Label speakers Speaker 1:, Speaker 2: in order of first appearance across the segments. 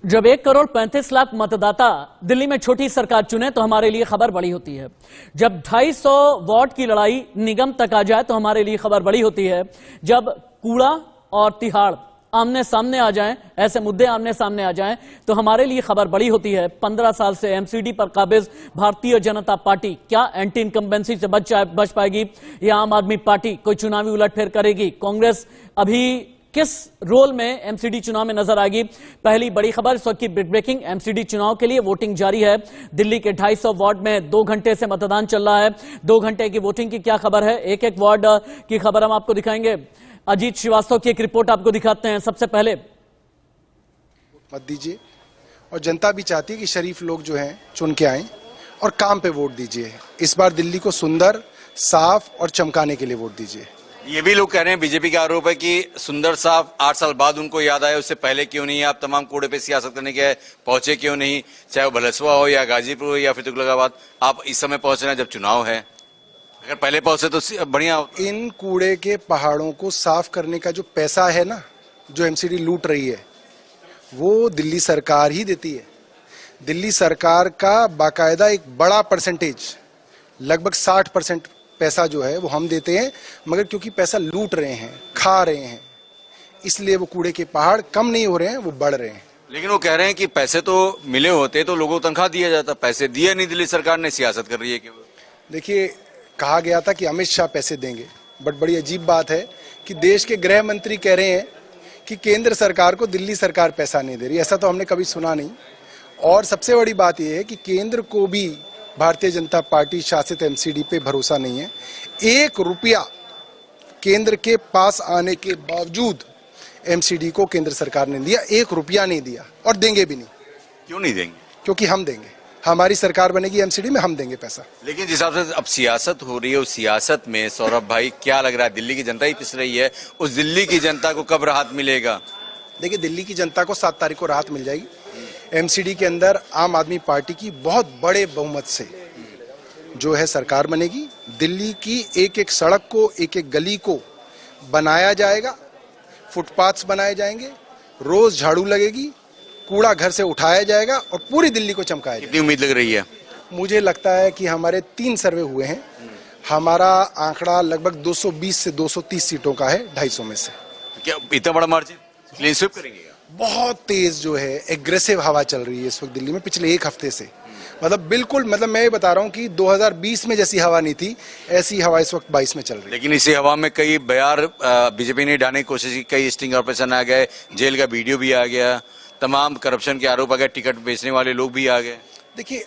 Speaker 1: जब 1,35,00,000 मतदाता दिल्ली में छोटी सरकार चुने तो हमारे लिए खबर बड़ी होती है। जब 250 वॉट की लड़ाई निगम तक आ जाए तो हमारे लिए खबर बड़ी होती है। जब कूड़ा और तिहाड़ आमने सामने आ जाएं, ऐसे मुद्दे आमने सामने आ जाएं तो हमारे लिए खबर बड़ी होती है। 15 साल से एमसीडी पर काबिज भारतीय जनता पार्टी क्या एंटी इनकम्बेंसी से बच पाएगी या आम आदमी पार्टी कोई चुनावी उलटफेर करेगी? कांग्रेस अभी किस रोल में एमसीडी चुनाव में नजर आएगी? पहली बड़ी खबर इस वक्त की ब्रेकिंग। एमसीडी चुनाव के लिए वोटिंग जारी है। दिल्ली के 250 वार्ड में 2 घंटे से मतदान चल रहा है। 2 घंटे की वोटिंग की क्या खबर है, एक एक वार्ड की खबर हम आपको दिखाएंगे। अजीत श्रीवास्तव की एक रिपोर्ट आपको दिखाते हैं। सबसे पहले
Speaker 2: मत दीजिए, और जनता भी चाहती है कि शरीफ लोग जो हैं चुन के आए और काम पे वोट दीजिए। इस बार दिल्ली को सुंदर, साफ और चमकाने के लिए वोट दीजिए।
Speaker 3: ये भी लोग कह रहे हैं, बीजेपी का आरोप है कि सुंदर साहब 8 साल बाद उनको याद आया, उससे पहले क्यों नहीं? आप तमाम कूड़े पे सियासत करने के पहुंचे क्यों नहीं? चाहे वो भलसवा हो या गाजीपुर हो या फिर तुगलकाबाद, आप इस समय पहुंच रहे हैं जब चुनाव है। अगर पहले पहुंचे तो बढ़िया होता।
Speaker 2: इन कूड़े के पहाड़ों को साफ करने का जो पैसा है ना, जो एमसीडी लूट रही है, वो दिल्ली सरकार ही देती है। दिल्ली सरकार का बाकायदा एक बड़ा परसेंटेज, लगभग 60% पैसा जो है वो हम देते हैं, मगर क्योंकि पैसा लूट रहे हैं, खा रहे हैं, इसलिए वो कूड़े के पहाड़ कम नहीं हो रहे हैं, वो बढ़ रहे हैं।
Speaker 3: लेकिन वो कह रहे हैं कि पैसे तो मिले होते तो लोगों को तनख्वाह दिया जाता, पैसे दिए नहीं, दिल्ली सरकार ने सियासत कर रही है केवल।
Speaker 2: देखिए, कहा गया था कि अमित शाह पैसे देंगे, बट बड़ी अजीब बात है कि देश के गृह मंत्री कह रहे हैं कि केंद्र सरकार को दिल्ली सरकार पैसा नहीं दे रही। ऐसा तो हमने कभी सुना नहीं। और सबसे बड़ी बात यह है कि केंद्र को भी भारतीय जनता पार्टी शासित एमसीडी पे भरोसा नहीं है। 1 रुपया केंद्र के पास आने के बावजूद एमसीडी को केंद्र सरकार ने दिया, 1 रुपया नहीं दिया, और देंगे भी नहीं।
Speaker 3: क्यों नहीं देंगे?
Speaker 2: क्योंकि हम देंगे, हमारी सरकार बनेगी एमसीडी में, हम देंगे पैसा।
Speaker 3: लेकिन जिस हिसाब से अब सियासत हो रही है, उस सियासत में सौरभ भाई क्या लग रहा है, दिल्ली की जनता ही पिस रही है? उस दिल्ली की जनता को कब राहत मिलेगा?
Speaker 2: देखिए, दिल्ली की जनता को 7 तारीख को राहत मिल जाएगी। एमसीडी के अंदर आम आदमी पार्टी की बहुत बड़े बहुमत से जो है सरकार बनेगी। दिल्ली की एक एक सड़क को, एक एक गली को बनाया जाएगा, फुटपाथ्स बनाए जाएंगे, रोज झाड़ू लगेगी, कूड़ा घर से उठाया जाएगा और पूरी दिल्ली को चमकाया जाएगा।
Speaker 3: कितनी उम्मीद लग रही है?
Speaker 2: मुझे लगता है कि हमारे 3 सर्वे हुए हैं, हमारा आंकड़ा लगभग 220 से 230 सीटों का है 250 में से।
Speaker 3: क्या इतना बड़ा मार्जिन? क्लीन स्वीप करेंगे?
Speaker 2: बहुत तेज जो है एग्रेसिव हवा चल रही है इस वक्त दिल्ली में, पिछले 1 हफ्ते से। मतलब बिल्कुल, मतलब मैं ये बता रहा हूँ कि 2020 में जैसी हवा नहीं थी, ऐसी हवा इस वक्त 22 में चल रही है।
Speaker 3: लेकिन इसी हवा में कई बयार बीजेपी ने डालने की कोशिश की, कई स्टिंग ऑपरेशन आ गए, जेल का वीडियो भी आ गया, तमाम करप्शन के आरोप आ गए, टिकट बेचने वाले लोग भी आ गए।
Speaker 2: देखिए,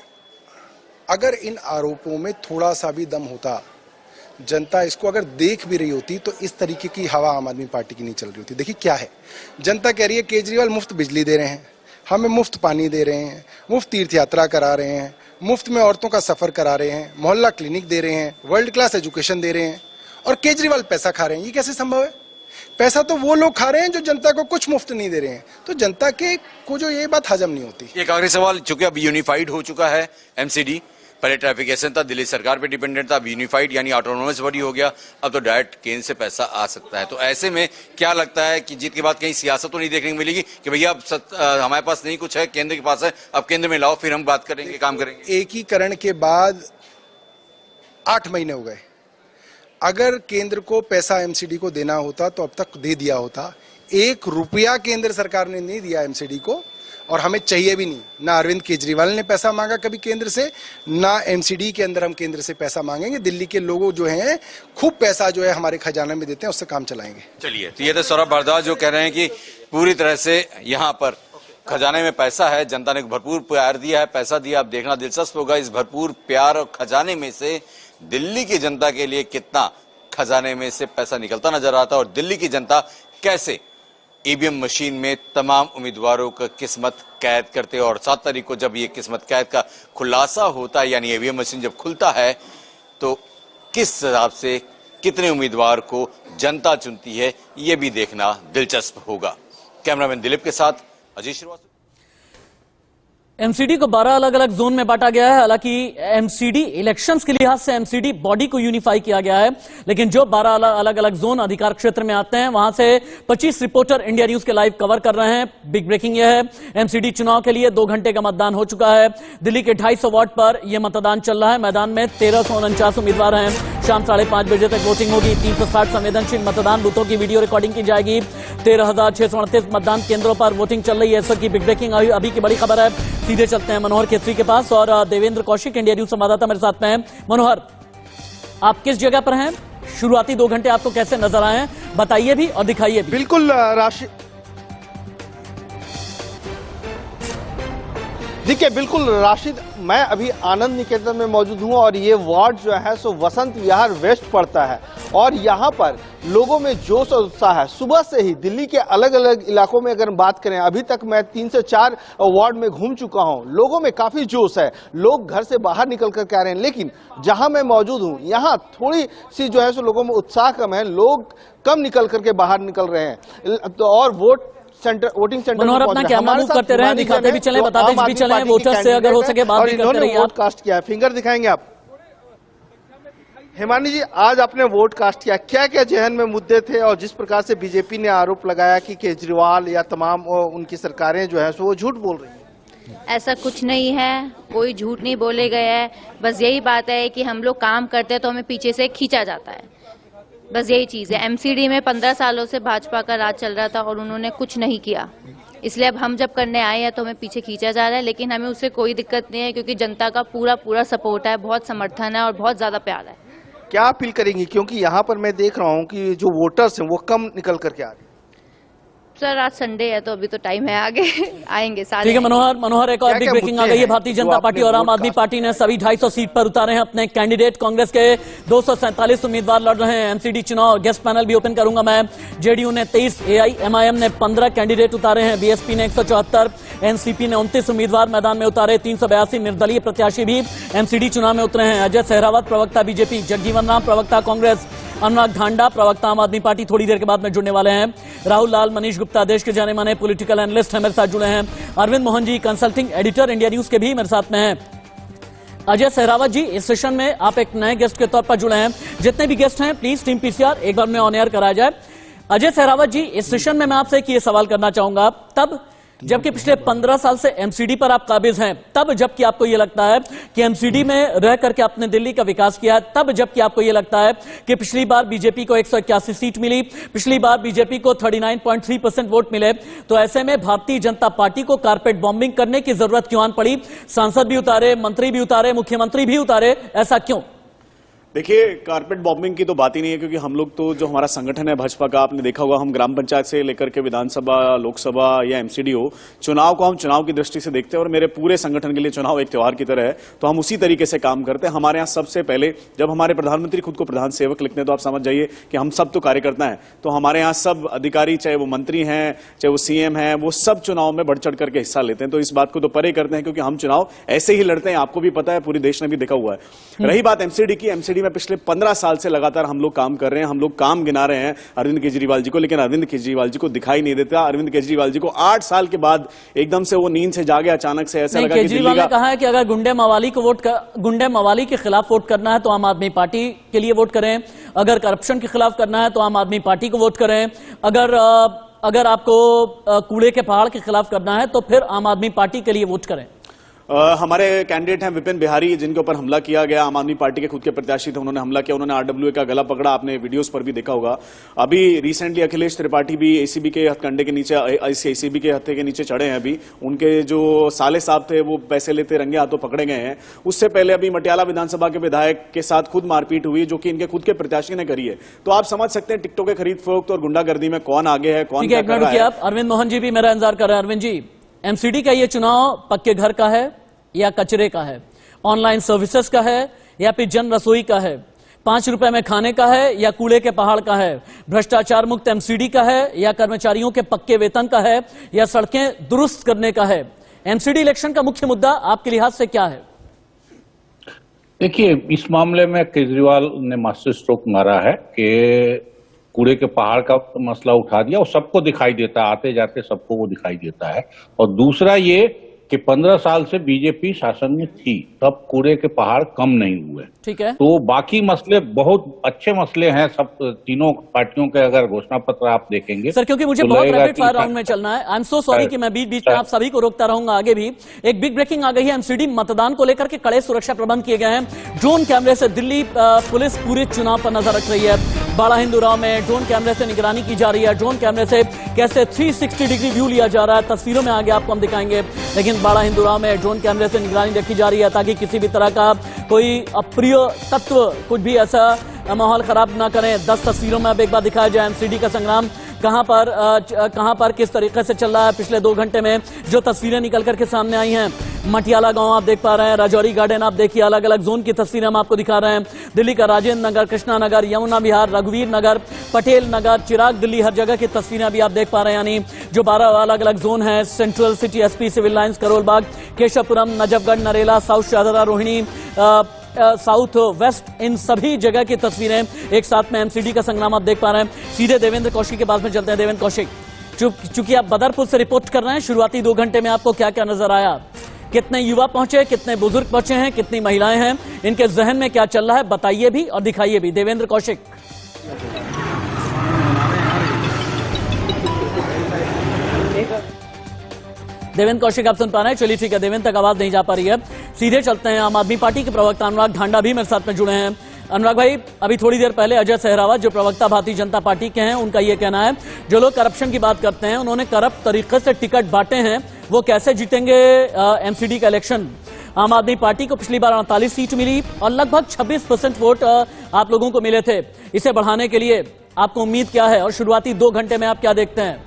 Speaker 2: अगर इन आरोपों में थोड़ा सा भी दम होता, जनता इसको अगर देख भी रही होती, तो इस तरीके की हवा आम आदमी पार्टी की नहीं चल रही होती। देखिए क्या है, जनता कह रही है केजरीवाल मुफ्त बिजली दे रहे हैं, हमें मुफ्त पानी दे रहे हैं, मुफ्त तीर्थ यात्रा करा रहे हैं, मुफ्त में औरतों का सफर करा रहे हैं, मोहल्ला क्लिनिक दे रहे हैं, वर्ल्ड क्लास एजुकेशन दे रहे हैं, और केजरीवाल पैसा खा रहे हैं। ये कैसे संभव है? पैसा तो वो लोग खा रहे हैं जो जनता को कुछ मुफ्त नहीं दे रहे हैं। तो जनता के को जो ये बात हजम नहीं होती।
Speaker 3: एक आखिरी सवाल, चूंकि अब यूनिफाइड हो चुका है एमसीडी, पहले ट्रैफिकेशन था, दिल्ली सरकार पे डिपेंडेंट था, अब यूनिफाइड यानी ऑटोनोमस बॉडी हो गया, अब तो डायरेक्ट केंद्र से पैसा आ सकता है। तो ऐसे में क्या लगता है कि जीत के बाद कहीं सियासत तो नहीं देखने को मिलेगी कि भैया अब हमारे पास नहीं कुछ है, केंद्र के पास है, अब केंद्र में लाओ, फिर हम बात करेंगे, काम करेंगे?
Speaker 2: एकीकरण के बाद 8 महीने हो गए। अगर केंद्र को पैसा एमसीडी को देना होता तो अब तक दे दिया होता। 1 रुपया केंद्र सरकार ने नहीं दिया एमसीडी को, और हमें चाहिए भी नहीं। ना अरविंद केजरीवाल ने पैसा मांगा कभी केंद्र से, ना एमसीडी के अंदर हम केंद्र से पैसा मांगेंगे। दिल्ली के लोगों जो हैं खूब पैसा जो है हमारे खजाने में देते हैं, उससे काम चलाएंगे।
Speaker 3: चलिए, तो ये तो सौरभ भारद्वाज जो कह रहे हैं कि पूरी तरह से यहाँ पर खजाने में पैसा है, जनता ने भरपूर प्यार दिया है, पैसा दिया। अब देखना दिलचस्प होगा इस भरपूर प्यार और खजाने में से दिल्ली की जनता के लिए कितना खजाने में से पैसा निकलता नजर आता है, और दिल्ली की जनता कैसे ईवीएम मशीन में तमाम उम्मीदवारों का किस्मत कैद करते हैं। और 7 तारीख को जब ये किस्मत कैद का खुलासा होता है, यानी ईवीएम मशीन जब खुलता है, तो किस हिसाब से कितने उम्मीदवार को जनता चुनती है, ये भी देखना दिलचस्प होगा। कैमरामैन दिलीप के साथ अजीत श्रीवास्तव।
Speaker 1: एमसीडी को 12 अलग अलग जोन में बांटा गया है। हालांकि एमसीडी इलेक्शंस के लिहाज से एमसीडी बॉडी को यूनिफाई किया गया है, लेकिन जो 12 अलग अलग जोन अधिकार क्षेत्र में आते हैं वहां से 25 रिपोर्टर इंडिया न्यूज के लाइव कवर कर रहे हैं। बिग ब्रेकिंग यह है, एमसीडी चुनाव के लिए 2 घंटे का मतदान हो चुका है। दिल्ली के 250 वार्ड पर यह मतदान चल रहा है। मैदान में 1349 उम्मीदवार हैं। शाम 5:30 बजे तक वोटिंग होगी। 360 संवेदनशील मतदान बूथों की वीडियो रिकॉर्डिंग की जाएगी। 13,638 मतदान केंद्रों पर वोटिंग चल रही है। सर की बिग ब्रेकिंग अभी की बड़ी खबर है। सीधे चलते हैं मनोहर खेत्री के पास और देवेंद्र कौशिक इंडिया न्यूज संवाददाता मेरे साथ में हैं। मनोहर, आप किस जगह पर हैं? शुरुआती 2 घंटे आपको कैसे नजर आए हैं, बताइए भी और दिखाइए भी।
Speaker 4: बिल्कुल राशि, देखिए बिल्कुल राशिद, मैं अभी आनंद निकेतन में मौजूद हूं और ये वार्ड जो है सो वसंत विहार वेस्ट पड़ता है और यहाँ पर लोगों में जोश और उत्साह है। सुबह से ही दिल्ली के अलग अलग इलाकों में अगर बात करें, अभी तक मैं 3 से 4 वार्ड में घूम चुका हूँ। लोगों में काफी जोश है, लोग घर से बाहर निकल कर के आ रहे हैं, लेकिन जहां मैं मौजूद हूँ यहाँ थोड़ी सी जो है सो लोगों में उत्साह कम है। लोग कम निकल करके बाहर निकल रहे हैं तो और वोटिंग सेंटर
Speaker 1: मनोहर अपना कैमरा मूव करते रहे, दिखाते भी चले, बताते भी चले, वोटर्स से अगर हो सके बात भी करते रहिए।
Speaker 4: वोट कास्ट किया है, फिंगर दिखाएंगे आप। हिमानी जी, आज आपने वोट कास्ट किया, क्या क्या जहन में मुद्दे थे और जिस प्रकार से बीजेपी ने आरोप लगाया कि केजरीवाल या तमाम उनकी सरकारें जो है सो वो झूठ बोल रही हैं?
Speaker 5: ऐसा कुछ नहीं है, कोई झूठ नहीं बोले गए है। बस यही बात है कि हम लोग काम करते हैं तो हमें पीछे से खींचा जाता है, बस यही चीज है। एमसीडी में 15 सालों से भाजपा का राज चल रहा था और उन्होंने कुछ नहीं किया, इसलिए अब हम जब करने आए हैं तो हमें पीछे खींचा जा रहा है, लेकिन हमें उससे कोई दिक्कत नहीं है क्योंकि जनता का पूरा सपोर्ट है, बहुत समर्थन है और बहुत ज्यादा प्यार है।
Speaker 4: क्या अपील करेंगी, क्योंकि यहाँ पर मैं देख रहा हूँ कि जो वोटर्स हैं वो कम निकल करके आ रहे हैं?
Speaker 5: सर आज संडे है तो अभी तो टाइम है, आगे आएंगे सारे।
Speaker 1: ठीक है मनोहर, एक और बिग ब्रेकिंग आ गई है। भारतीय जनता पार्टी और आम आदमी पार्टी ने सभी 250 सीट पर उतारे हैं अपने कैंडिडेट। कांग्रेस के 247 उम्मीदवार लड़ रहे हैं एमसीडी चुनाव। गेस्ट पैनल भी ओपन करूंगा मैं। जेडीयू ने 23, एआईएमआईएम ने 15 कैंडिडेट उतारे हैं। बीएसपी ने 174, एनसीपी ने 29 उम्मीदवार मैदान में उतारे। 382 निर्दलीय प्रत्याशी भी एमसीडी चुनाव में उतरे हैं। अजय सहरावत प्रवक्ता बीजेपी, जगजीवन राम प्रवक्ता कांग्रेस, अनुराग ढांडा प्रवक्ता आम आदमी पार्टी थोड़ी देर के बाद में जुड़ने वाले हैं। राहुल लाल, मनीष गुप्ता देश के जाने माने पॉलिटिकल एनालिस्ट हैं, मेरे साथ जुड़े हैं। Arvind Mohan ji consulting editor India news के भी मेरे साथ में हैं। अजय सहरावत जी, इस सेशन में आप एक नए गेस्ट के तौर पर जुड़े हैं। जितने भी गेस्ट हैं प्लीज टीम पीसीआर एक बार में ऑन एयर कराया जाए। अजय सहरावत जी, इस सेशन में मैं आपसे एक ये सवाल करना चाहूंगा, तब जबकि पिछले 15 साल से एमसीडी पर आप काबिज हैं, तब जबकि आपको यह लगता है कि एमसीडी में रह करके आपने दिल्ली का विकास किया, तब जबकि आपको यह लगता है कि पिछली बार बीजेपी को 181 सीट मिली, पिछली बार बीजेपी को 39.3% वोट मिले, तो ऐसे में भारतीय जनता पार्टी को कारपेट बॉम्बिंग करने की जरूरत क्यों आन पड़ी? सांसद भी उतारे, मंत्री भी उतारे, मुख्यमंत्री भी उतारे, ऐसा क्यों?
Speaker 6: देखिए, कारपेट बॉम्बिंग की तो बात ही नहीं है, क्योंकि हम लोग तो जो हमारा संगठन है भाजपा का, आपने देखा होगा, हम ग्राम पंचायत से लेकर के विधानसभा, लोकसभा या एमसीडी हो, चुनाव को हम चुनाव की दृष्टि से देखते हैं और मेरे पूरे संगठन के लिए चुनाव एक त्योहार की तरह है, तो हम उसी तरीके से काम करते हैं। हमारे यहाँ सबसे पहले जब हमारे प्रधानमंत्री खुद को प्रधान सेवक लिखते हैं तो आप समझ जाइए कि हम सब तो कार्यकर्ता हैं, तो हमारे यहाँ सब अधिकारी, चाहे वो मंत्री हैं, चाहे वो सीएम हैं, वो सब चुनाव में बढ़ चढ़ करके हिस्सा लेते हैं। तो इस बात को तो परे करते हैं, क्योंकि हम चुनाव ऐसे ही लड़ते हैं, आपको भी पता है, पूरे देश ने भी देखा हुआ है। रही बात एमसीडी की, एमसीडी में पिछले 15 साल से लगातार हम लोग काम कर रहे हैं, हम लोग काम गिना रहे हैं अरविंद केजरीवाल जी को, लेकिन अरविंद केजरीवाल जी को दिखाई नहीं देता। अरविंद केजरीवाल जी को 8 साल के बाद एकदम से वो नींद से जागे, अचानक से ऐसा लगा कि
Speaker 1: केजरीवाल ने कहा है कि अगर गुंडे मवाली के खिलाफ वोट करना है तो आम आदमी पार्टी के लिए वोट करें, अगर करप्शन के खिलाफ करना है तो आम आदमी पार्टी को वोट करें, अगर आपको कूड़े के पहाड़ के खिलाफ करना है तो फिर आम आदमी पार्टी के लिए वोट करें।
Speaker 6: हमारे कैंडिडेट हैं विपिन बिहारी, जिनके ऊपर हमला किया गया, आम आदमी पार्टी के खुद के प्रत्याशी थे, उन्होंने हमला किया, उन्होंने आरडब्ल्यूए का गला पकड़ा, आपने वीडियोस पर भी देखा होगा। अभी रिसेंटली अखिलेश त्रिपाठी भी एसीबी के हथकंडे के नीचे, एसीबी के हत्थे के नीचे चढ़े हैं। अभी उनके जो साले साहब थे वो पैसे लेते रंगे हाथों पकड़े गए हैं। उससे पहले अभी मटियाला विधानसभा के विधायक के साथ खुद मारपीट हुई, जो कि इनके खुद के प्रत्याशी ने करी है। तो आप समझ सकते हैं टिकटों के खरीद फरोख्त और गुंडागर्दी में कौन आगे है, कौन क्या कर रहा है।
Speaker 1: अरविंद मोहन जी भी मेरा इंतजार कर रहे हैं। अरविंद जी, एमसीडी का ये चुनाव पक्के घर का है या कचरे का है, ऑनलाइन सर्विसेज का है या फिर जन रसोई का है, 5 रुपए में खाने का है या कूड़े के पहाड़ का है, भ्रष्टाचार मुक्त एमसीडी का है या कर्मचारियों के पक्के वेतन का है या सड़कें दुरुस्त करने का है? एमसीडी इलेक्शन का मुख्य मुद्दा आपके लिहाज से क्या है?
Speaker 7: देखिए, इस मामले में केजरीवाल ने मास्टर स्ट्रोक मारा है कि कूड़े के पहाड़ का मसला उठा दिया और सबको दिखाई देता है, आते जाते सबको वो दिखाई देता है। और दूसरा ये कि 15 साल से बीजेपी शासन में थी, तब कूड़े के पहाड़ कम नहीं हुए।
Speaker 1: ठीक है,
Speaker 7: तो बाकी मसले बहुत अच्छे मसले हैं, सब तीनों पार्टियों के अगर घोषणा पत्र आप देखेंगे
Speaker 1: सर, क्योंकि मुझे
Speaker 7: तो
Speaker 1: बहुत
Speaker 7: लगेगा
Speaker 1: रैपिड
Speaker 7: कि
Speaker 1: फायर राउंड में चलना है। आई एम सो सॉरी कि मैं बीच बीच में आप सभी को रोकता रहूंगा आगे भी। एक बिग ब्रेकिंग आ गई है, एमसीडी मतदान को लेकर के कड़े सुरक्षा प्रबंध किए गए हैं। ड्रोन कैमरे से दिल्ली पुलिस पूरे चुनाव पर नजर रख रही है। बाड़ा हिंदूराव में ड्रोन कैमरे से निगरानी की जा रही है। ड्रोन कैमरे से कैसे 360 डिग्री व्यू लिया जा रहा है, तस्वीरों में आगे आपको हम दिखाएंगे। लेकिन बाड़ा हिंदूराव में ड्रोन कैमरे से निगरानी रखी जा रही है ताकि किसी भी तरह का कोई अप्रिय तत्व कुछ भी ऐसा माहौल खराब ना करें। 10 तस्वीरों में अब एक बार दिखाया जाए एमसीडी का संग्राम कहां पर किस तरीके से चल रहा है। पिछले 2 घंटे में जो तस्वीरें निकल करके सामने आई हैं, मटियाला गांव आप देख पा रहे हैं, राजौरी गार्डन आप देखिए, अलग अलग जोन की तस्वीरें हम आपको दिखा रहे हैं। दिल्ली का राजेंद्र नगर, कृष्णा नगर, यमुना विहार, रघुवीर नगर, पटेल नगर, चिराग दिल्ली, हर जगह की तस्वीरें अभी आप देख पा रहे हैं। यानी जो 12 अलग अलग जोन है, central city, SP, civil lines, Karol Bagh, Keshavpuram, Najafgarh, Narela, south Shahdara, Rohini, south west, इन सभी जगह की तस्वीरें एक साथ में एमसीडी का संग्राम आप देख पा रहे हैं। सीधे देवेंद्र कौशिक के पास में चलते हैं। देवेंद्र कौशिक, चूंकि आप बदरपुर से रिपोर्ट कर रहे हैं, शुरुआती 2 घंटे में आपको क्या क्या नजर आया? कितने युवा पहुंचे, कितने बुजुर्ग पहुंचे हैं, कितनी महिलाएं हैं, इनके जहन में क्या चल रहा है, बताइए भी और दिखाइए भी। देवेंद्र कौशिक। देवेंद्र कौशिक आप सुन पा रहे हैं? चलिए ठीक है, देवेंद्र तक आवाज नहीं जा पा रही है। सीधे चलते हैं, आम आदमी पार्टी के प्रवक्ता अनुराग ढांडा भी मेरे साथ में जुड़े हैं। अनुराग भाई, अभी थोड़ी देर पहले अजय सहरावत जो प्रवक्ता भारतीय जनता पार्टी के हैं, उनका यह कहना है जो लोग करप्शन की बात करते हैं, उन्होंने करप्ट तरीके से टिकट बांटे हैं, वो कैसे जीतेंगे एमसीडी का इलेक्शन। आम आदमी पार्टी को पिछली बार 48 सीट मिली और लगभग 26% वोट आप लोगों को मिले थे। इसे बढ़ाने के लिए आपको उम्मीद क्या है और शुरुआती 2 घंटे में आप क्या देखते हैं?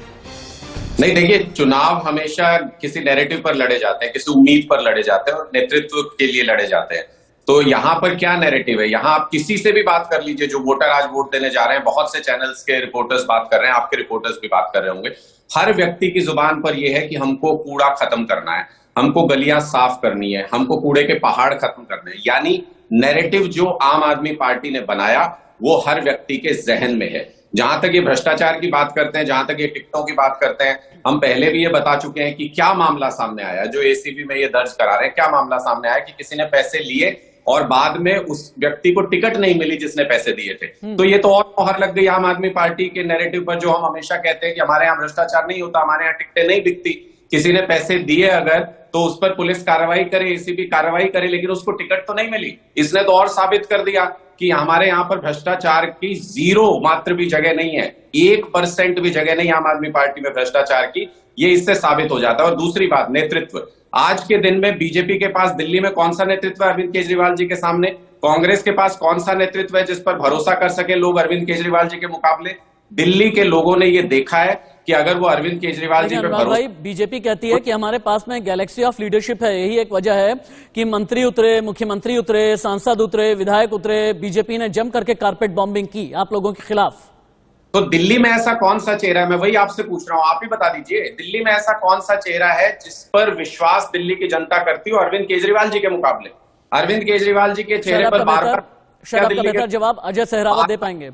Speaker 8: नहीं, देखिए, चुनाव हमेशा किसी नैरेटिव पर लड़े जाते हैं, किसी उम्मीद पर लड़े जाते हैं और नेतृत्व के लिए लड़े जाते हैं। तो यहाँ पर क्या नैरेटिव है? यहाँ आप किसी से भी बात कर लीजिए, जो वोटर आज वोट देने जा रहे हैं, बहुत से चैनल्स के रिपोर्टर्स बात कर रहे हैं, आपके रिपोर्टर्स भी बात कर रहे होंगे। हर व्यक्ति की जुबान पर यह है कि हमको कूड़ा खत्म करना है, हमको गलियां साफ करनी है, हमको कूड़े के पहाड़ खत्म करने हैं। यानी नैरेटिव जो आम आदमी पार्टी ने बनाया वो हर व्यक्ति के जहन में है। जहां तक ये भ्रष्टाचार की बात करते हैं, जहां तक ये टिकटों की बात करते हैं, हम पहले भी ये बता चुके हैं कि क्या मामला सामने आया, जो एसीबी में ये दर्ज करा रहे हैं, क्या मामला सामने आया कि किसी ने पैसे लिए और बाद में उस व्यक्ति को टिकट नहीं मिली जिसने पैसे दिए थे। तो ये तो और मोहर लग गई आम आदमी पार्टी के नैरेटिव पर, जो हम हमेशा कहते हैं कि हमारे यहाँ भ्रष्टाचार नहीं होता, हमारे यहाँ टिकटें नहीं बिकती। किसी ने पैसे दिए अगर तो उस पर पुलिस कार्रवाई करे, एसीबी कार्रवाई करे, लेकिन उसको टिकट तो नहीं मिली। इसने तो और साबित कर दिया कि हमारे यहाँ पर भ्रष्टाचार की 0 मात्र भी जगह नहीं है, 1% भी जगह नहीं आम आदमी पार्टी में भ्रष्टाचार की। ये इससे साबित हो जाता है। और दूसरी बात, नेतृत्व। आज के दिन में बीजेपी के पास दिल्ली में कौन सा नेतृत्व है अरविंद केजरीवाल जी के सामने? कांग्रेस के पास कौन सा नेतृत्व है जिस पर भरोसा कर सके लोग अरविंद केजरीवाल जी के मुकाबले? दिल्ली के लोगों ने ये देखा है कि अगर वो अरविंद केजरीवाल जी पर भरोसा।
Speaker 1: बीजेपी कहती है कि हमारे पास में गैलेक्सी ऑफ लीडरशिप है। यही एक वजह है कि मंत्री उतरे, मुख्यमंत्री उतरे, सांसद उतरे, विधायक उतरे, बीजेपी ने जम करके कारपेट बॉम्बिंग की आप लोगों के खिलाफ।
Speaker 8: तो दिल्ली में ऐसा कौन सा चेहरा है, मैं वही आपसे पूछ रहा हूं, आप ही बता दीजिए। दिल्ली में ऐसा कौन सा चेहरा है जिस पर विश्वास दिल्ली की जनता करती हो अरविंद केजरीवाल जी के मुकाबले? अरविंद केजरीवाल जी के चेहरे पर बार बार
Speaker 1: बेहतर जवाब अजय सहरावत दे पाएंगे।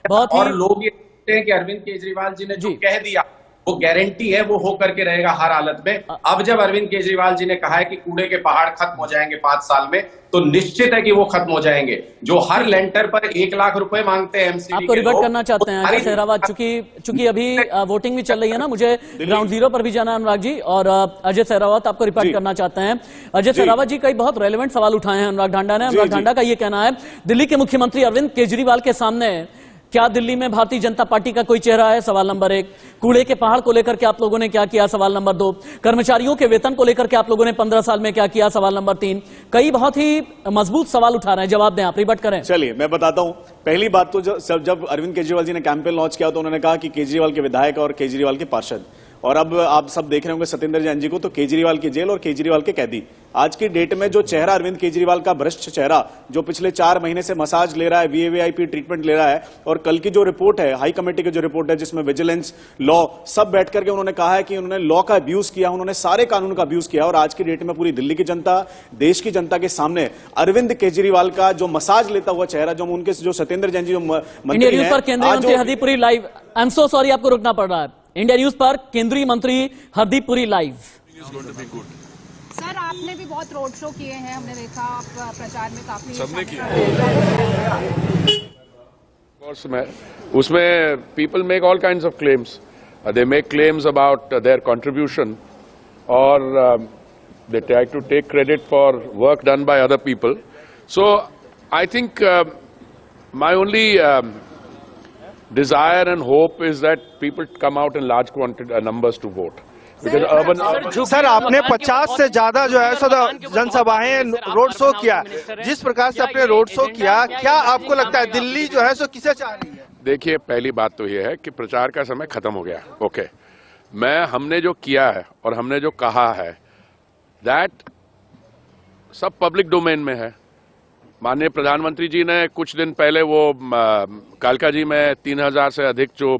Speaker 1: बहुत
Speaker 8: और लोग ये कहते हैं कि अरविंद केजरीवाल जी ने जो कह दिया वो गारंटी है, वो हो करके रहेगा हर हालत में। अब जब अरविंद केजरीवाल जी ने कहा है कि कूड़े के पहाड़ खत्म हो जाएंगे 5 साल में, तो निश्चित है कि वो खत्म हो जाएंगे। जो हर लेंटर पर 1 लाख रुपए मांगते हैं एमसीडी
Speaker 1: आपको रिवर्ट करना चाहते हैं अजय सहरावत, चूंकि अभी वोटिंग भी चल रही है ना, मुझे ग्राउंड जीरो पर भी जाना है अनुराग जी, और अजय सहरावत आपको रिपोर्ट करना चाहते हैं। अजय सहरावत जी कई बहुत रेलेवेंट सवाल उठाए हैं अनुराग ढांडा ने। अनुराग ढांडा का ये कहना है दिल्ली के मुख्यमंत्री अरविंद केजरीवाल के सामने क्या दिल्ली में भारतीय जनता पार्टी का कोई चेहरा है? सवाल नंबर 1। कूड़े के पहाड़ को लेकर के आप लोगों ने क्या किया? सवाल नंबर 2। कर्मचारियों के वेतन को लेकर के आप लोगों ने 15 साल में क्या किया? सवाल नंबर 3। कई बहुत ही मजबूत सवाल उठा रहे हैं, जवाब दें आप, रिबट करें।
Speaker 6: चलिए मैं बताता हूं। पहली बात तो जब अरविंद केजरीवाल जी ने कैंपेन लॉन्च किया तो उन्होंने कहा कि केजरीवाल के विधायक और केजरीवाल के पार्षद, और अब आप सब देख रहे होंगे सत्येंद्र जैन जी को, तो केजरीवाल की जेल और केजरीवाल के कैदी। आज की डेट में जो चेहरा अरविंद केजरीवाल का भ्रष्ट चेहरा, जो पिछले 4 महीने से मसाज ले रहा है, वीवीआईपी ट्रीटमेंट ले रहा है, और कल की जो रिपोर्ट है हाई कमेटी की जो रिपोर्ट है जिसमें विजिलेंस, लॉ सब बैठ करके उन्होंने कहा है कि उन्होंने लॉ का अब्यूज किया, उन्होंने सारे कानून का अब्यूज किया। और आज की डेट में पूरी दिल्ली की जनता, देश की जनता के सामने अरविंद केजरीवाल का जो मसाज लेता हुआ चेहरा, जो उनके जो सत्येंद्र जैन जी जो मंत्री हैं,
Speaker 1: केंद्रीय मंत्री Hardeep Puri live. I am so sorry आपको रुकना पड़ रहा है। इंडिया न्यूज पर केंद्रीय मंत्री हरदीप पुरी लाइव।
Speaker 9: सर आपने भी बहुत रोड शो किए हैं, हमने देखा आप प्रचार में काफी
Speaker 10: सबने किया उसमें people make all kinds of claims, they make claims about their contribution और they try to take credit for work done by other people. So I think my only desire and hope is that people come out in large numbers to vote. Because urban
Speaker 4: sir आपने 50 से ज्यादा जो है सो जनसभाएं road show किया, जिस प्रकार से आपने रोड शो किया, क्या आपको लगता है दिल्ली जो है सो किसे चाह रही है?
Speaker 10: देखिए, पहली बात तो ये है कि प्रचार का समय खत्म हो गया। ओके, हमने जो किया है और हमने जो कहा है दैट सब पब्लिक डोमेन में है। माननीय प्रधानमंत्री जी ने कुछ दिन पहले वो कालका जी में 3000 से अधिक जो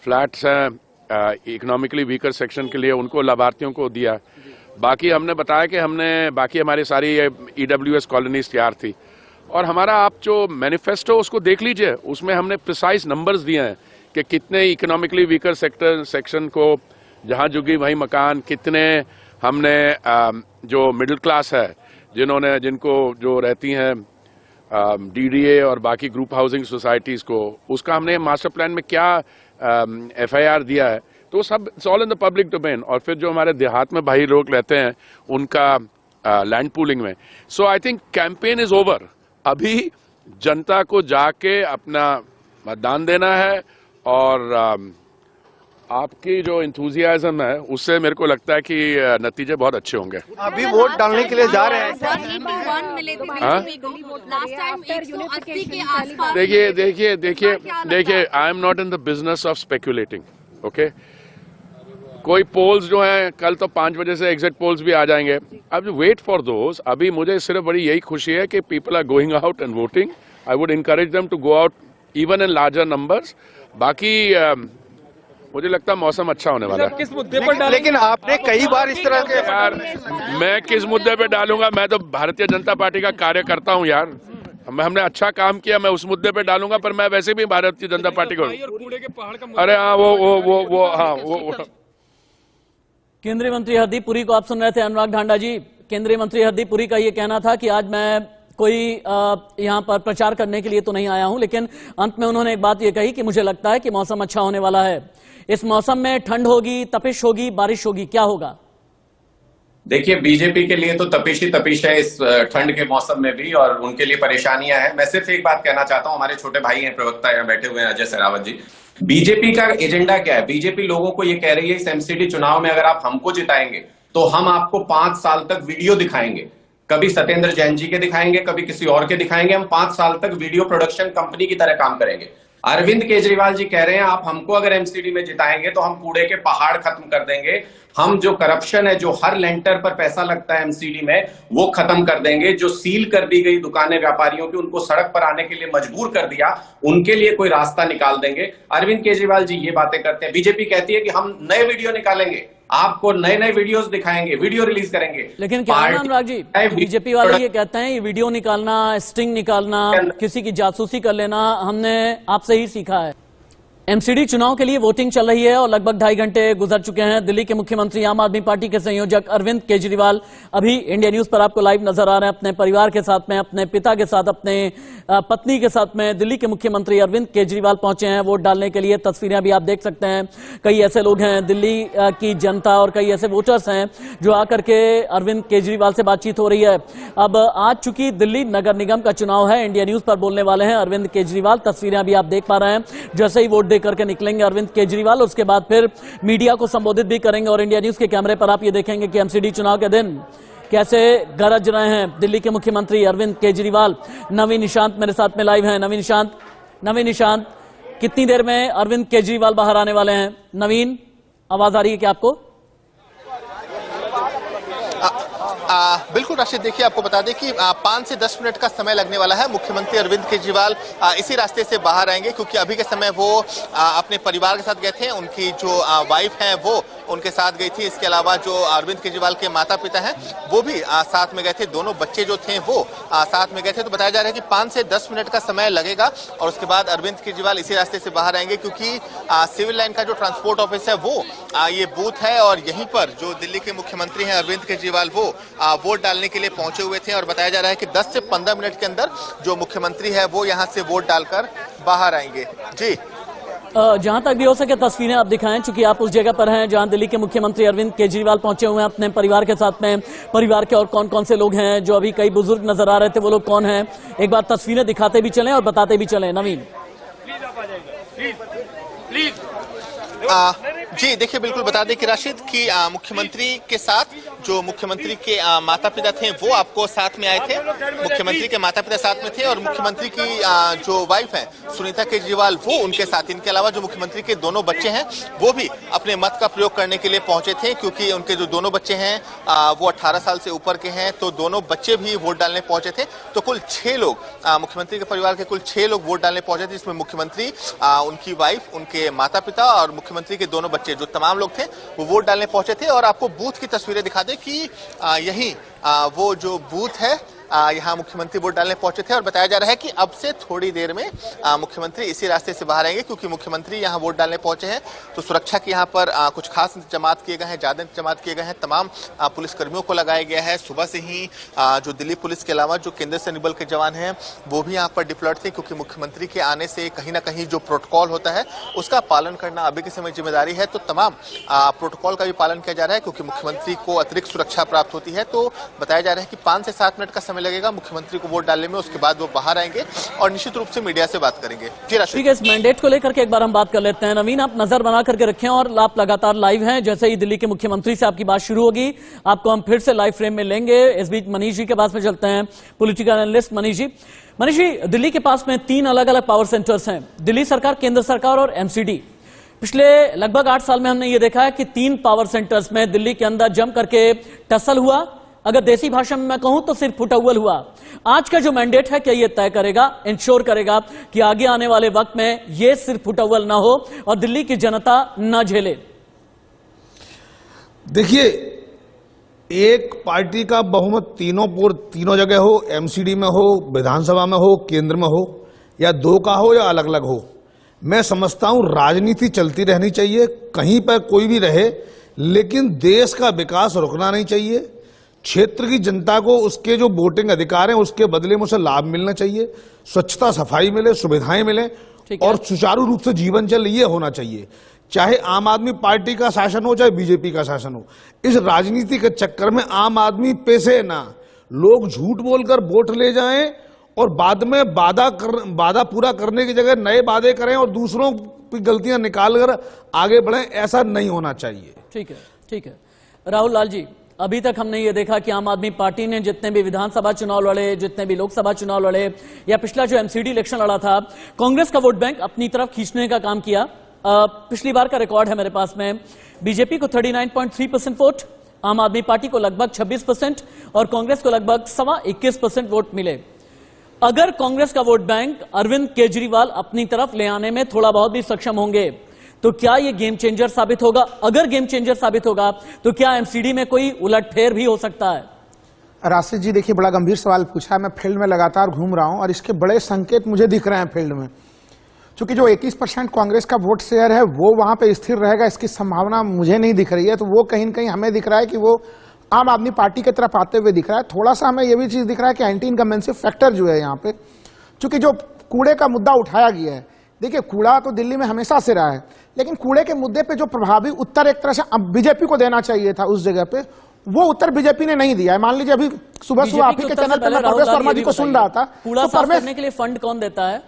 Speaker 10: फ्लैट्स हैं इकोनॉमिकली वीकर सेक्शन के लिए उनको लाभार्थियों को दिया। बाकी हमने बताया कि बाकी हमारी सारी EWS कॉलोनीज तैयार थी और हमारा आप जो मैनिफेस्टो उसको देख लीजिए, उसमें हमने प्रिसाइज नंबर्स दिए हैं कि कितने इकोनॉमिकली वीकर सेक्शन को जहाँ जुगी वहीं मकान, कितने हमने जो मिडिल क्लास है जिनको जो रहती हैं DDA और बाकी ग्रुप हाउसिंग सोसाइटीज़ को, उसका हमने मास्टर प्लान में क्या FIR दिया है, तो सब it's all in the public domain. और फिर जो हमारे देहात में भाई लोग रहते हैं उनका लैंड पूलिंग में। So I think campaign is over. अभी जनता को जाके अपना मतदान देना है और आपकी जो इंथुजियाज्म है उससे मेरे को लगता है कि नतीजे बहुत अच्छे होंगे।
Speaker 4: अभी वोट डालने के लिए जा रहे हैं।
Speaker 10: देखिए I am not in the business of speculating. Okay, कोई पोल्स जो हैं कल तो 5 बजे से एग्जिट पोल्स भी आ जाएंगे। अब वेट फॉर दोज। अभी मुझे सिर्फ बड़ी यही खुशी है कि people are going out and voting. I would encourage them to go out even in larger numbers. बाकी मुझे लगता है मौसम अच्छा होने वाला है।
Speaker 4: किस मुद्दे पर लेकिन आपने कई बार इस तरह के
Speaker 10: यार, मैं किस मुद्दे पे डालूंगा? मैं तो भारतीय जनता पार्टी का कार्य करता हूं यार। हमने अच्छा काम किया, मैं उस मुद्दे पे डालूंगा, पर मैं वैसे भी भारतीय जनता पार्टी को अरे हाँ वो
Speaker 1: केंद्रीय मंत्री हरदीप पुरी को आप सुन रहे थे। अनुराग ढांडा जी, केंद्रीय मंत्री हरदीप पुरी का ये कहना था कि आज मैं कोई यहाँ पर प्रचार करने के लिए तो नहीं आया हूं, लेकिन अंत में उन्होंने एक बात ये कही कि मुझे लगता है कि मौसम अच्छा होने वाला है। इस मौसम में ठंड होगी, तपिश होगी, बारिश होगी, क्या होगा?
Speaker 8: देखिए, बीजेपी के लिए तो तपिश ही तपिश है इस ठंड के मौसम में भी, और उनके लिए परेशानियां हैं। मैं सिर्फ एक बात कहना चाहता हूं, हमारे छोटे भाई हैं प्रवक्ता यहाँ बैठे हुए हैं अजय सहरावत जी। बीजेपी का एजेंडा क्या है? बीजेपी लोगों को ये कह रही है इस एमसीडी चुनाव में अगर आप हमको जिताएंगे तो हम आपको 5 साल तक वीडियो दिखाएंगे। कभी सत्येंद्र जैन जी के दिखाएंगे, कभी किसी और के दिखाएंगे। हम 5 साल तक वीडियो प्रोडक्शन कंपनी की तरह काम करेंगे। अरविंद केजरीवाल जी कह रहे हैं आप हमको अगर एमसीडी में जिताएंगे तो हम कूड़े के पहाड़ खत्म कर देंगे। हम जो करप्शन है, जो हर लेंटर पर पैसा लगता है एमसीडी में, वो खत्म कर देंगे। जो सील कर दी गई दुकानें व्यापारियों की, उनको सड़क पर आने के लिए मजबूर कर दिया, उनके लिए कोई रास्ता निकाल देंगे। अरविंद केजरीवाल जी ये बातें करते हैं। बीजेपी कहती है कि हम नए वीडियो निकालेंगे, आपको नए नए वीडियोस दिखाएंगे, वीडियो रिलीज करेंगे।
Speaker 1: लेकिन क्या है अनुराग जी, बीजेपी वाले ये कहते हैं ये वीडियो निकालना, स्टिंग निकालना, किसी की जासूसी कर लेना हमने आपसे ही सीखा है। एमसीडी चुनाव के लिए वोटिंग चल रही है और लगभग 2.5 घंटे गुजर चुके हैं। दिल्ली के मुख्यमंत्री आम आदमी पार्टी के संयोजक अरविंद केजरीवाल अभी इंडिया न्यूज पर आपको लाइव नजर आ रहे हैं, अपने परिवार के साथ में, अपने पिता के साथ, अपने पत्नी के साथ में। दिल्ली के मुख्यमंत्री अरविंद केजरीवाल पहुंचे हैं वोट डालने के लिए। तस्वीरें अभी आप देख सकते हैं। कई ऐसे लोग हैं, दिल्ली की जनता और कई ऐसे वोटर्स हैं जो आकर के अरविंद केजरीवाल से बातचीत हो रही है। अब आज चूंकि दिल्ली नगर निगम का चुनाव है, इंडिया न्यूज पर बोलने वाले हैं अरविंद केजरीवाल। तस्वीरें अभी आप देख पा रहे हैं। जैसे ही वोट दे करके निकलेंगे अरविंद केजरीवाल, उसके बाद फिर मीडिया को संबोधित भी करेंगे और इंडिया न्यूज के कैमरे पर आप ये देखेंगे कि एमसीडी चुनाव के दिन कैसे गरज रहे हैं दिल्ली के मुख्यमंत्री अरविंद केजरीवाल। नवीन निशांत मेरे साथ में लाइव हैं। नवीन निशांत, कितनी देर में अरविंद केजरीवाल बाहर आने वाले हैं? नवीन, आवाज आ रही है क्या आपको?
Speaker 4: बिल्कुल राशिद, देखिए आपको बता दें कि 5 से 10 मिनट का समय लगने वाला है। मुख्यमंत्री अरविंद केजरीवाल इसी रास्ते से बाहर आएंगे, क्योंकि अभी के समय वो अपने परिवार के साथ गए थे। उनकी जो वाइफ है वो उनके साथ गई थी। इसके अलावा जो अरविंद केजरीवाल के माता पिता हैं वो भी साथ में गए थे। दोनों बच्चे जो थे वो साथ में गए थे। तो बताया जा रहा है कि 5 से 10 मिनट का समय लगेगा और उसके बाद अरविंद केजरीवाल इसी रास्ते से बाहर आएंगे, क्योंकि सिविल लाइन का जो ट्रांसपोर्ट ऑफिस है वो ये बूथ है और यहीं पर जो दिल्ली के मुख्यमंत्री हैं अरविंद केजरीवाल वो वोट डालने के लिए पहुंचे हुए थे। और बताया जा रहा है कि 10 से 15 मिनट के अंदर जो मुख्यमंत्री है वो यहां से वोट डालकर बाहर आएंगे। जी,
Speaker 1: जहां तक भी हो सके तस्वीरें आप दिखाएं, चूंकि आप उस जगह पर हैं जहां दिल्ली के मुख्यमंत्री अरविंद केजरीवाल पहुंचे हुए हैं अपने परिवार के साथ में। परिवार के और कौन कौन से लोग हैं, जो अभी कई बुजुर्ग नजर आ रहे थे वो लोग कौन हैं, एक बार तस्वीरें दिखाते भी चलें और बताते भी चलें। नवीन
Speaker 4: जी देखिए, बिल्कुल बता दें कि राशिद की मुख्यमंत्री के साथ जो मुख्यमंत्री के माता पिता थे वो आपको साथ में आए थे। मुख्यमंत्री के माता पिता साथ में थे और मुख्यमंत्री की जो वाइफ है सुनीता केजरीवाल वो उनके साथ। इनके अलावा जो मुख्यमंत्री के दोनों बच्चे हैं वो भी अपने मत का प्रयोग करने के लिए पहुंचे थे, क्योंकि उनके जो दोनों बच्चे हैं वो 18 साल से ऊपर के हैं। तो दोनों बच्चे भी वोट डालने पहुंचे थे। तो कुल 6 लोग, मुख्यमंत्री के परिवार के कुल 6 लोग वोट डालने पहुंचे थे, जिसमें मुख्यमंत्री, उनकी वाइफ, उनके माता पिता और मुख्यमंत्री के दोनों बच्चे, जो तमाम लोग थे वो वोट डालने पहुंचे थे। और आपको बूथ की तस्वीरें दिखा दें कि यही वो जो बूथ है यहाँ मुख्यमंत्री वोट डालने पहुंचे थे। और बताया जा रहा है कि अब से थोड़ी देर में मुख्यमंत्री इसी रास्ते से बाहर आएंगे, क्योंकि मुख्यमंत्री यहाँ वोट डालने पहुंचे हैं। तो सुरक्षा के यहाँ पर कुछ खास इंतजाम किए गए हैं, ज्यादा इंतजाम किए गए हैं। तमाम पुलिसकर्मियों को लगाया गया है। सुबह से ही जो दिल्ली पुलिस के अलावा जो केंद्र सैन्य बल के जवान हैं वो भी यहाँ पर डिप्लॉयड थे, क्योंकि मुख्यमंत्री के आने से कहीं ना कहीं जो प्रोटोकॉल होता है उसका पालन करना अभी के समय जिम्मेदारी है। तो तमाम प्रोटोकॉल का भी पालन किया जा रहा है, क्योंकि मुख्यमंत्री को अतिरिक्त सुरक्षा प्राप्त होती है। तो बताया जा रहा है कि 5 से 7 मिनट का समय लगेगा मुख्यमंत्री को वोट डालने में। उसके बाद वो बाहर आएंगे और निश्चित रूप से मीडिया से बात करेंगे।
Speaker 1: ठीक है, इस मैंडेट को लेकर के एक बार हम बात कर लेते हैं। नवीन, आप नजर बना करके रखें और आप लगातार लाइव हैं। जैसे ही दिल्ली के मुख्यमंत्री से आपकी बात शुरू होगी आपको हम फिर से लाइव फ्रेम में लेंगे। इस बीच मनीष जी के पास में चलते हैं, पॉलिटिकल एनालिस्ट मनीष जी। मनीष जी, दिल्ली के पास में 3 अलग अलग पावर सेंटर्स हैं, दिल्ली सरकार, केंद्र सरकार और एमसीडी। पिछले लगभग 8 साल में हमने ये देखा है कि 3 पावर सेंटर्स में दिल्ली के अंदर जम करके टसल हुआ। अगर देसी भाषा में मैं कहूं तो सिर्फ फुटअव्वल हुआ। आज का जो मैंडेट है क्या ये तय करेगा, इंश्योर करेगा कि आगे आने वाले वक्त में ये सिर्फ फुटअव्वल ना हो और दिल्ली की जनता ना झेले?
Speaker 11: देखिए, एक पार्टी का बहुमत तीनों जगह हो, एमसीडी में हो, विधानसभा में हो, केंद्र में हो, या 2 का हो या अलग अलग हो, मैं समझता हूं राजनीति चलती रहनी चाहिए, कहीं पर कोई भी रहे, लेकिन देश का विकास रुकना नहीं चाहिए। क्षेत्र की जनता को उसके जो वोटिंग अधिकार हैं उसके बदले में उसे लाभ मिलना चाहिए, स्वच्छता सफाई मिले, सुविधाएं मिले और सुचारू रूप से जीवन चल, ये होना चाहिए। चाहे आम आदमी पार्टी का शासन हो चाहे बीजेपी का शासन हो। इस राजनीति के चक्कर में आम आदमी पैसे ना, लोग झूठ बोलकर वोट ले जाएं और बाद में वादा पूरा करने की जगह नए वादे करें और दूसरों की गलतियां निकालकर आगे बढ़ें, ऐसा नहीं होना चाहिए।
Speaker 1: ठीक है, ठीक है। राहुल लाल जी, अभी तक हमने ये देखा कि आम आदमी पार्टी ने जितने भी विधानसभा चुनाव लड़े, जितने भी लोकसभा चुनाव लड़े या पिछला जो एमसीडी इलेक्शन लड़ा था, कांग्रेस का वोट बैंक अपनी तरफ खींचने का काम किया। पिछली बार का रिकॉर्ड है मेरे पास में, बीजेपी को 39.3% वोट, आम आदमी पार्टी को लगभग 26% और कांग्रेस को लगभग 21% वोट मिले। अगर कांग्रेस का वोट बैंक अरविंद केजरीवाल अपनी तरफ ले आने में थोड़ा बहुत भी सक्षम होंगे तो क्या ये गेम चेंजर साबित होगा? अगर गेम चेंजर साबित होगा तो क्या एमसीडी में कोई उलटफेर भी हो सकता है?
Speaker 12: राशिद जी, देखिए, बड़ा गंभीर सवाल पूछा है। मैं फील्ड में लगातार घूम रहा हूं और इसके बड़े संकेत मुझे दिख रहे हैं फील्ड में। क्योंकि जो 21% कांग्रेस का वोट शेयर है वो वहां पे स्थिर रहेगा, इसकी संभावना मुझे नहीं दिख रही है। तो वो कहीं न कहीं हमें दिख रहा है कि वो आम आदमी पार्टी की तरफ आते हुए दिख रहा है। थोड़ा सा हमें यह भी चीज दिख रहा है कि एंटी इनकम्बेंसी फैक्टर जो है यहाँ पे, चूंकि जो कूड़े का मुद्दा उठाया गया है, देखिए कूड़ा तो दिल्ली में हमेशा से रहा है, लेकिन कूड़े के मुद्दे पे जो प्रभावी उत्तर एक तरह से अब बीजेपी को देना चाहिए था उस जगह पे, वो उत्तर बीजेपी ने नहीं दिया है। मान लीजिए अभी सुबह आप ही के चैनल पे मैं परवेश वर्मा जी को सुन रहा था,
Speaker 1: कूड़ा साफ करने के लिए फंड कौन देता है?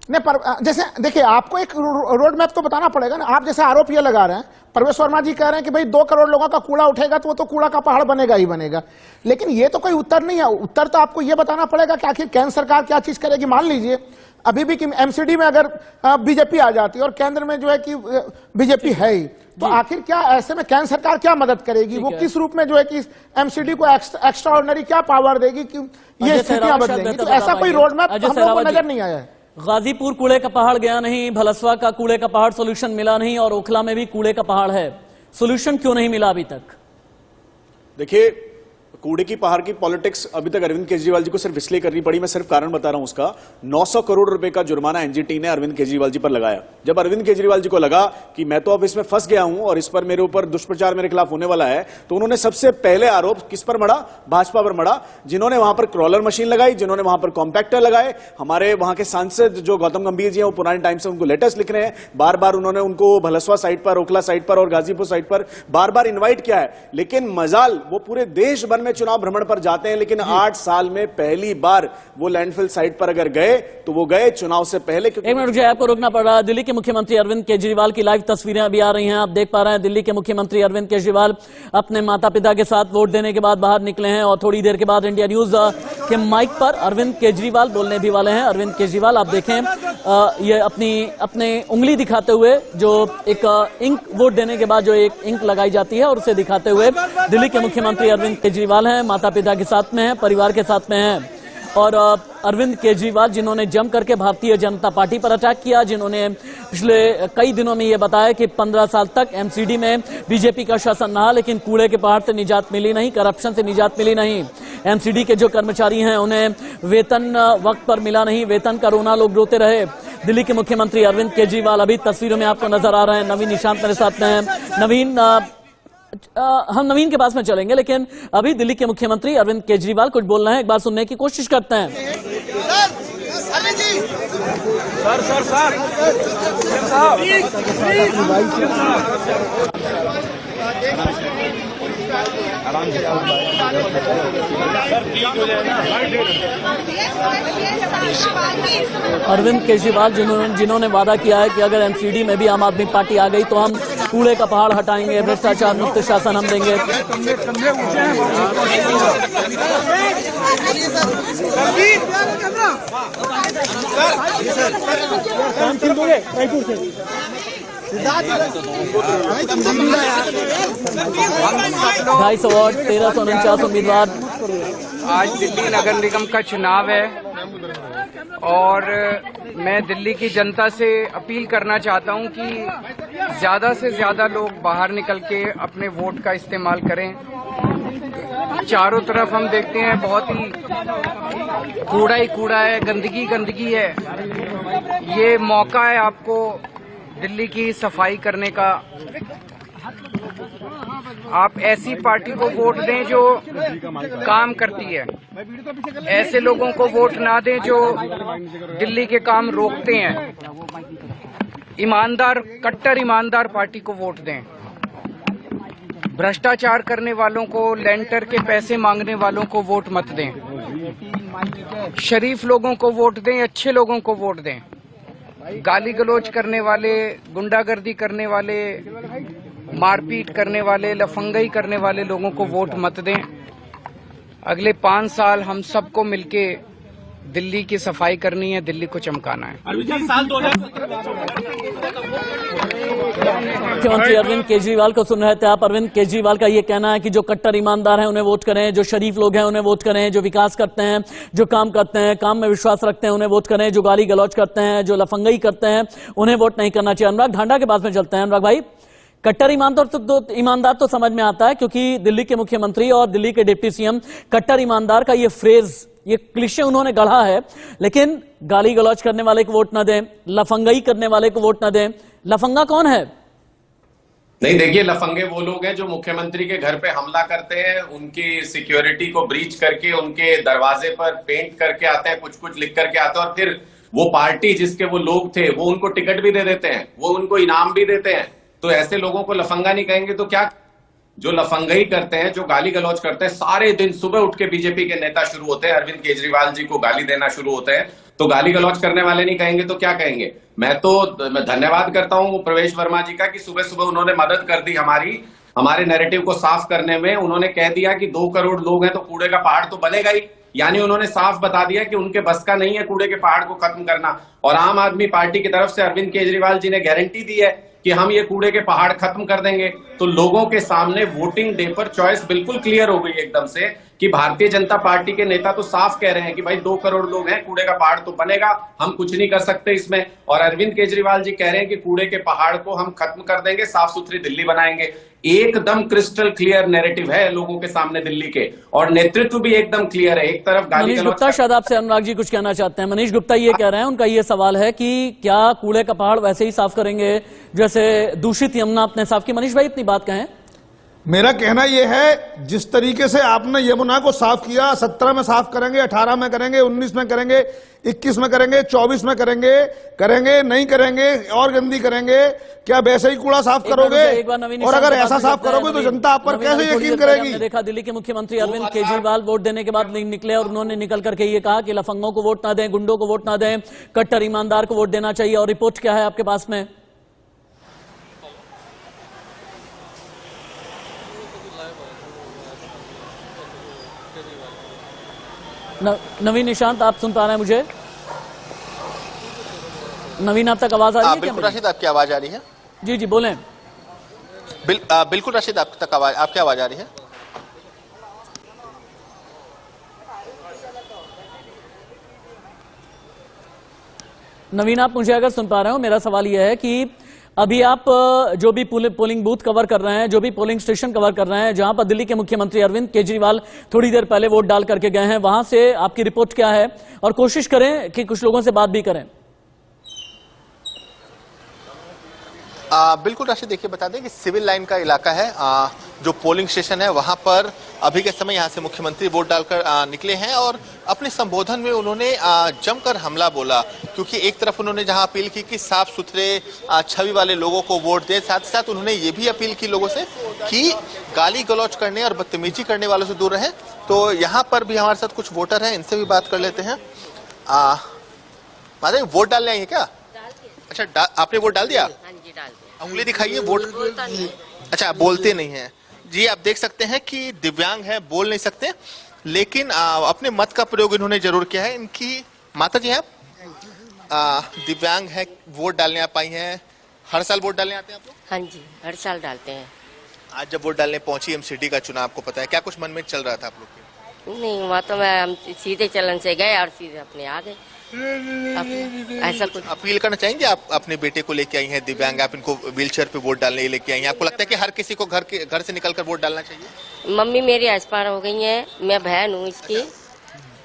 Speaker 12: नहीं, जैसे देखिए, आपको एक रोड मैप तो बताना पड़ेगा ना। आप जैसे आरोप ये लगा रहे हैं, परवेश वर्मा जी कह रहे हैं कि भाई 2 करोड़ लोगों का कूड़ा उठेगा तो वो तो कूड़ा का पहाड़ बनेगा ही बनेगा, लेकिन ये तो कोई उत्तर नहीं है। उत्तर तो आपको ये बताना पड़ेगा कि आखिर केंद्र सरकार क्या चीज करेगी। मान लीजिए अभी भी कि एमसीडी में अगर बीजेपी आ जाती है और केंद्र में जो है कि बीजेपी है ही, तो आखिर क्या ऐसे में केंद्र सरकार क्या मदद करेगी? वो किस रूप में जो है कि एमसीडी को एक्स्ट्रा ऑर्डिनरी क्या पावर देगी कि ये स्थितियां बदलेंगी? तो ऐसा कोई रोड मैप हम लोगों को नजर नहीं आया है।
Speaker 1: गाजीपुर कूड़े का पहाड़ गया नहीं, भलसवा का कूड़े का पहाड़ सोल्यूशन मिला नहीं, और ओखला में भी कूड़े का पहाड़ है, सोल्यूशन क्यों नहीं मिला अभी तक?
Speaker 6: देखिए, कूड़े की पहाड़ की पॉलिटिक्स अभी तक अरविंद केजरीवाल जी को सिर्फ इसलिए करनी पड़ी, मैं सिर्फ कारण बता रहा हूं उसका। 900 करोड़ रुपए का जुर्माना एनजीटी ने अरविंद केजरीवाल जी पर लगाया। जब अरविंद केजरीवाल जी को लगा कि मैं तो अब इसमें फंस गया हूं और इस पर मेरे ऊपर दुष्प्रचार मेरे खिलाफ होने वाला है, तो उन्होंने सबसे पहले आरोप किस पर मढ़ा? भाजपा पर मढ़ा, जिन्होंने वहां पर क्रॉलर मशीन लगाई, जिन्होंने वहां पर कॉम्पैक्टर लगाए। हमारे वहां के सांसद जो गौतम गंभीर जी हैं, वो पुराने टाइम से उनको लेटर्स लिख रहे हैं, बार बार उन्होंने उनको भलसवा साइड पर, ओखला साइड पर और गाजीपुर साइड पर बार बार इन्वाइट किया है। लेकिन मजाल, वो पूरे देश भर में चुनाव भ्रमण पर जाते हैं, लेकिन 8 साल में पहली बार वो लैंडफिल साइट पर अगर गए तो वो गए चुनाव से पहले।
Speaker 1: एक मिनट रुक जाए, आपको रुकना पड़ रहा है। दिल्ली के मुख्यमंत्री अरविंद केजरीवाल की लाइव तस्वीरें अभी आ रही हैं, आप देख पा रहे हैं। दिल्ली के मुख्यमंत्री अरविंद केजरीवाल अपने माता पिता के साथ वोट देने के बाद बाहर निकले हैं, और थोड़ी देर के बाद इंडिया न्यूज के माइक पर अरविंद केजरीवाल बोलने भी वाले हैं। अरविंद केजरीवाल, आप देखें, ये अपने उंगली दिखाते हुए, जो एक इंक, वोट देने के बाद जो एक इंक लगाई जाती है, और उसे दिखाते हुए दिल्ली के मुख्यमंत्री अरविंद केजरीवाल हैं, माता पिता के साथ में हैं, परिवार के साथ में हैं। और अरविंद केजरीवाल, जिन्होंने जम करके भारतीय जनता पार्टी पर अटैक किया, जिन्होंने पिछले कई दिनों में ये बताया कि 15 साल तक एमसीडी में बीजेपी का शासन रहा, लेकिन कूड़े के पहाड़ से निजात मिली नहीं, करप्शन से निजात मिली नहीं। एमसीडी के जो कर्मचारी हैं, उन्हें वेतन वक्त पर मिला नहीं, वेतन का रोना लोग रोते रहे। दिल्ली के मुख्यमंत्री अरविंद केजरीवाल अभी तस्वीरों में आपको नजर आ रहे हैं। नवीन निशांत मेरे साथ में हैं। नवीन, हम नवीन के पास में चलेंगे, लेकिन अभी दिल्ली के मुख्यमंत्री अरविंद केजरीवाल कुछ बोल रहे हैं, एक बार सुनने की कोशिश करते हैं। अरविंद केजरीवाल, जिन्होंने वादा किया है कि अगर एमसीडी में भी आम आदमी पार्टी आ गई तो हम कूड़े का पहाड़ हटाएंगे, भ्रष्टाचार मुक्त शासन हम देंगे। ढाई सौ वोट, 1349 उम्मीदवार।
Speaker 13: आज दिल्ली नगर निगम का चुनाव है और मैं दिल्ली की जनता से अपील करना चाहता हूं कि ज्यादा से ज्यादा लोग बाहर निकल के अपने वोट का इस्तेमाल करें। चारों तरफ हम देखते हैं बहुत ही कूड़ा है, गंदगी है। ये मौका है आपको दिल्ली की सफाई करने का। आप ऐसी पार्टी को वोट दें जो काम करती है, ऐसे लोगों को वोट ना दें जो दिल्ली के काम रोकते हैं। ईमानदार, कट्टर ईमानदार पार्टी को वोट दें। भ्रष्टाचार करने वालों को, लेंटर के पैसे मांगने वालों को वोट मत दें। शरीफ लोगों को वोट दें, अच्छे लोगों को वोट दें। गाली गलौज करने वाले, गुंडागर्दी करने वाले, मारपीट करने वाले, लफंगाई करने वाले लोगों को वोट मत दें। अगले 5 साल हम सबको मिलके दिल्ली की सफाई करनी है, दिल्ली को चमकाना है।
Speaker 1: मुख्यमंत्री अरविंद केजरीवाल को सुन रहे थे आप। अरविंद केजरीवाल का ये कहना है कि जो कट्टर ईमानदार हैं उन्हें वोट करें, जो शरीफ लोग हैं उन्हें वोट करें, जो विकास करते हैं, जो काम करते हैं, काम में विश्वास रखते हैं उन्हें वोट करें, जो गाली गलौज करते हैं, जो लफंगई करते हैं उन्हें वोट नहीं करना चाहिए। अनुराग ढांडा के पास में चलते हैं। अनुराग भाई, कट्टर ईमानदार तो समझ में आता है, क्योंकि दिल्ली के मुख्यमंत्री और दिल्ली के डिप्टी सीएम कट्टर ईमानदार का ये फ्रेज, ये क्लिशे उन्होंने गढ़ा है, लेकिन गाली गलौज करने वाले को वोट न दें, लफंगई करने वाले को वोट न दें। लफंगा कौन है?
Speaker 8: नहीं, देखिए, लफंगे वो लोग हैं जो मुख्यमंत्री के घर पे हमला करते हैं, उनकी सिक्योरिटी को ब्रीच करके उनके दरवाजे पर पेंट करके आते हैं, कुछ लिख करके आते हैं, और फिर वो पार्टी जिसके वो लोग थे वो उनको टिकट भी दे देते हैं, वो उनको इनाम भी देते हैं। तो ऐसे लोगों को लफंगा नहीं कहेंगे तो क्या? जो लफंगई करते हैं, जो गाली गलौज करते हैं, सारे दिन सुबह उठ के बीजेपी के नेता शुरू होते हैं, अरविंद केजरीवाल जी को गाली देना शुरू होते हैं। तो गाली गलौज करने वाले नहीं कहेंगे तो क्या कहेंगे? मैं धन्यवाद करता हूं प्रवेश वर्मा जी का कि सुबह सुबह उन्होंने मदद कर दी हमारे नैरेटिव को साफ करने में। उन्होंने कह दिया कि 2 करोड़ लोग हैं तो कूड़े का पहाड़ तो बनेगा ही, यानी उन्होंने साफ बता दिया कि उनके बस का नहीं है कूड़े के पहाड़ को खत्म करना। और आम आदमी पार्टी की तरफ से अरविंद केजरीवाल जी ने गारंटी दी है कि हम ये कूड़े के पहाड़ खत्म कर देंगे, तो लोगों के सामने वोटिंग डे पर चॉइस बिल्कुल क्लियर हो गई एकदम से कि भारतीय जनता पार्टी के नेता तो साफ कह रहे हैं कि भाई 2 करोड़ लोग हैं, कूड़े का पहाड़ तो बनेगा, हम कुछ नहीं कर सकते इसमें। और अरविंद केजरीवाल जी कह रहे हैं कि कूड़े के पहाड़ को हम खत्म कर देंगे, साफ सुथरी दिल्ली बनाएंगे। एकदम क्रिस्टल क्लियर नैरेटिव है लोगों के सामने दिल्ली के, और नेतृत्व भी एकदम क्लियर है। एक तरफ गाली
Speaker 1: मनीष गुप्ता, शायद आपसे अनुराग जी कुछ कहना चाहते हैं। मनीष गुप्ता ये कह रहे हैं, उनका ये सवाल है कि क्या कूड़े का पहाड़ वैसे ही साफ करेंगे जैसे दूषित यमुना अपने साफ की? मनीष भाई इतनी बात कहें।
Speaker 11: मेरा कहना यह है, जिस तरीके से आपने यमुना को साफ किया, 17 में साफ करेंगे, 18 में करेंगे, 19 में करेंगे, 21 में करेंगे, 24 में करेंगे नहीं करेंगे और गंदी करेंगे, क्या वैसे ही कूड़ा साफ करोगे? और अगर ऐसा साफ करोगे तो जनता आप पर कैसे यकीन करेगी?
Speaker 1: हमने देखा दिल्ली के मुख्यमंत्री अरविंद केजरीवाल वोट देने के बाद निकले और उन्होंने निकल करके ये कहा कि लफंगों को वोट ना दें, गुंडों को वोट ना दें, कट्टर ईमानदार को वोट देना चाहिए। और रिपोर्ट क्या है आपके पास में? नवीन निशांत, आप सुन पा रहे हैं मुझे? नवीन, आप तक आवाज आ रही है?
Speaker 14: बिल्कुल राशिद, आपकी आवाज आ रही है?
Speaker 1: जी जी बोलें।
Speaker 14: बिल्कुल राशिद, आपकी आवाज आ रही है?
Speaker 1: नवीन, आप मुझे अगर सुन पा रहे हो, मेरा सवाल यह है कि अभी आप जो भी पोलिंग बूथ कवर कर रहे हैं, जो भी पोलिंग स्टेशन कवर कर रहे हैं, जहां पर दिल्ली के मुख्यमंत्री अरविंद केजरीवाल थोड़ी देर पहले वोट डाल करके गए हैं, वहां से आपकी रिपोर्ट क्या है? और कोशिश करें कि कुछ लोगों से बात भी करें।
Speaker 14: बिल्कुल राशिद, देखिए बता दें कि सिविल लाइन का इलाका है, जो पोलिंग स्टेशन है वहां पर अभी के समय यहां से मुख्यमंत्री वोट डालकर निकले हैं और अपने संबोधन में उन्होंने जमकर हमला बोला, क्योंकि एक तरफ उन्होंने जहां अपील की कि साफ सुथरे छवि वाले लोगों को वोट दें, साथ ही साथ उन्होंने ये भी अपील की लोगों से कि गाली गलौज करने और बदतमीजी करने वालों से दूर रहें। तो यहाँ पर भी हमारे साथ कुछ वोटर हैं, इनसे भी बात कर लेते हैं। माता, वोट डालने आई है क्या? अच्छा, आपने वोट डाल दिया? उंगली दिखाइए, वोट। अच्छा, बोलते नहीं हैं जी। आप देख सकते हैं कि दिव्यांग है, बोल नहीं सकते, लेकिन अपने मत का प्रयोग इन्होंने जरूर किया है। इनकी माता जी हैं, दिव्यांग है, वोट डालने आप आई हैं। हर साल वोट डालने आते हैं आप लोग?
Speaker 15: हाँ जी, हर साल डालते हैं।
Speaker 14: आज जब वोट डालने पहुंची एमसीडी का चुनाव, आपको पता है क्या कुछ मन में चल रहा था आप लोग के?
Speaker 15: नहीं, वहाँ तो हम सीधे चलन से गए और सीधे अपने आ गए। ऐसा कुछ
Speaker 14: अपील करना चाहेंगे? आप अपने बेटे को लेके आई हैं, दिव्यांग, आप इनको व्हीलचेयर पे वोट डालने लेके आई हैं, आपको लगता है कि हर किसी को घर से निकलकर वोट डालना चाहिए?
Speaker 15: मम्मी मेरी एक्सपायर हो गई है, मैं बहन हूँ इसकी,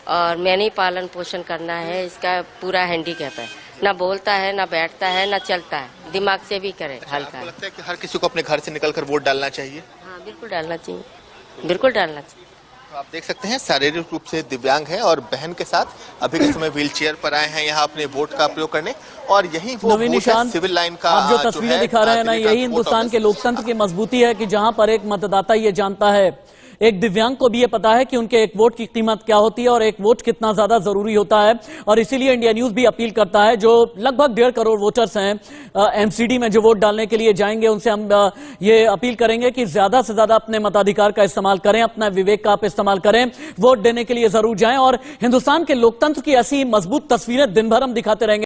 Speaker 15: और मैंने ही पालन पोषण करना है। इसका पूरा हैंडीकैप है, ना बोलता है, ना बैठता है, ना चलता है, दिमाग से भी करे हल्का।
Speaker 14: लगता है कि हर किसी को अपने घर से निकलकर वोट डालना चाहिए?
Speaker 15: हाँ, बिल्कुल डालना चाहिए, बिल्कुल डालना चाहिए।
Speaker 14: तो आप देख सकते हैं शारीरिक रूप से दिव्यांग है और बहन के साथ अभी के समय व्हीलचेयर पर आए हैं यहाँ अपने वोट का प्रयोग करने, और यही वो बूथ है सिविल लाइन का।
Speaker 1: आप जो तस्वीरें दिखा रहे हैं ना, यही हिंदुस्तान के लोकतंत्र की मजबूती है कि जहां पर एक मतदाता ये जानता है, एक दिव्यांग को भी ये पता है कि उनके एक वोट की कीमत क्या होती है और एक वोट कितना ज्यादा जरूरी होता है। और इसीलिए इंडिया न्यूज भी अपील करता है, जो लगभग 1.5 करोड़ वोटर्स हैं एमसीडी में जो वोट डालने के लिए जाएंगे, उनसे हम ये अपील करेंगे कि ज्यादा से ज्यादा अपने मताधिकार का इस्तेमाल करें, अपना विवेक का आप इस्तेमाल करें, वोट देने के लिए जरूर जाएं। और हिंदुस्तान के लोकतंत्र की ऐसी मजबूत तस्वीरें दिन भर हम दिखाते रहेंगे।